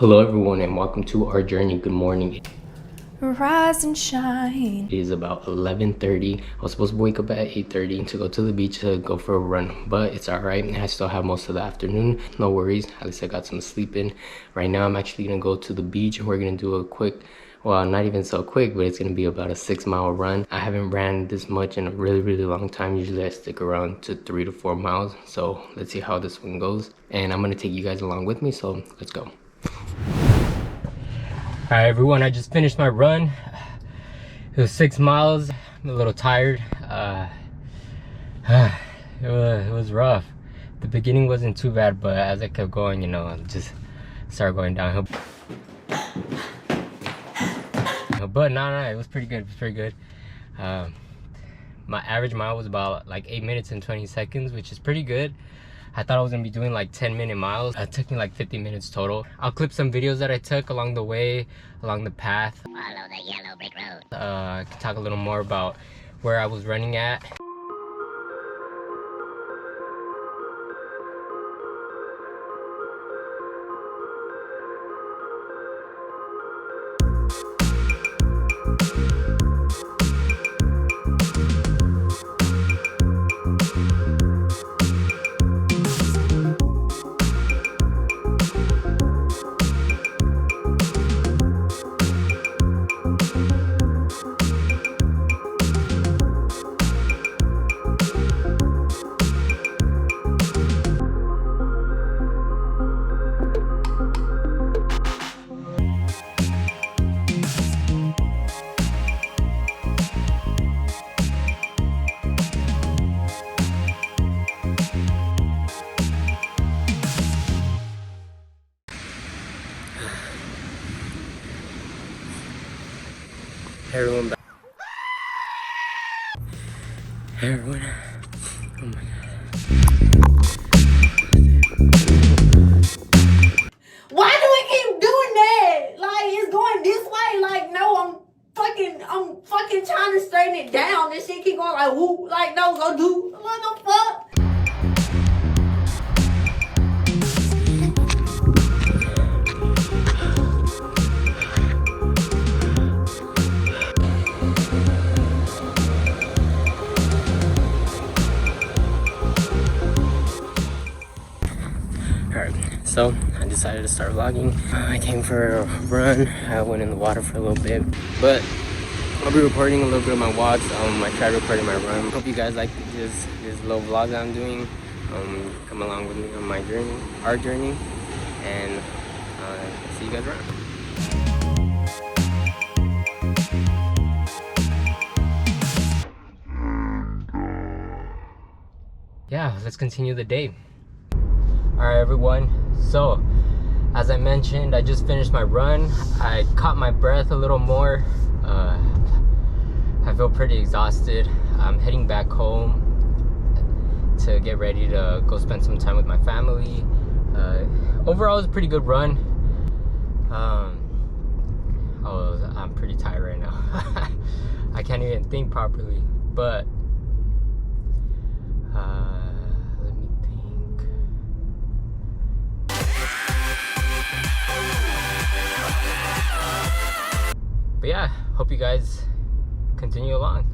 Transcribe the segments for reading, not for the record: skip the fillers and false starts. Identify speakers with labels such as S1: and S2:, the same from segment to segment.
S1: Hello everyone and welcome to our journey. Good morning.
S2: Rise and shine.
S1: It is about 11:30. I was supposed to wake up at 8:30 to go to the beach to go for a run, but it's all right. I still have most of the afternoon. No worries. At least I got some sleep in. Right now I'm actually gonna go to the beach and we're gonna do a quick, well, not even so quick, but it's gonna be about a 6-mile run. I haven't ran this much in a really long time. Usually I stick around to 3 to 4 miles. So let's see how this one goes. And I'm gonna take you guys along with me, so let's go. All right, everyone, I just finished my run. It was 6 miles. I'm a little tired. It was rough. The beginning wasn't too bad, but as I kept going, you know, it just started going downhill. But no, it was pretty good. It was pretty good. My average mile was about like 8 minutes and 20 seconds, which is pretty good. I thought I was gonna be doing like 10-minute miles. It took me like 50 minutes total. I'll clip some videos that I took along the way, along the path.
S3: Follow the yellow brick road.
S1: I can talk a little more about where I was running at. Everyone back. Everyone. Oh my god.
S2: Why do we keep doing that? Like, it's going this way. Like, no, I'm fucking trying to straighten it down. This shit keep going like, whoop. Like, no, go do. What the fuck?
S1: So I decided to start vlogging. I came for a run. I went in the water for a little bit, but I'll be recording a little bit of my walks. I tried recording my run. Hope you guys like this little vlog that I'm doing. Come along with me on my journey, our journey, and see you guys around. Yeah, let's continue the day. All right, everyone. So, as I mentioned, I just finished my run. I caught my breath a little more. I feel pretty exhausted. I'm heading back home to get ready to go spend some time with my family. Overall, it was a pretty good run. I'm pretty tired right now. I can't even think properly, but let me think. But yeah, hope you guys continue along.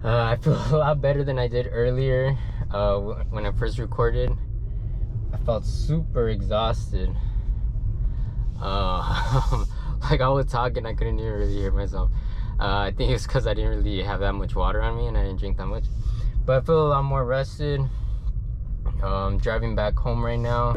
S1: I feel a lot better than I did earlier when I first recorded. I felt super exhausted. Like I was talking, I couldn't even really hear myself. I think it's because I didn't really have that much water on me and I didn't drink that much. But I feel a lot more rested. I'm driving back home right now.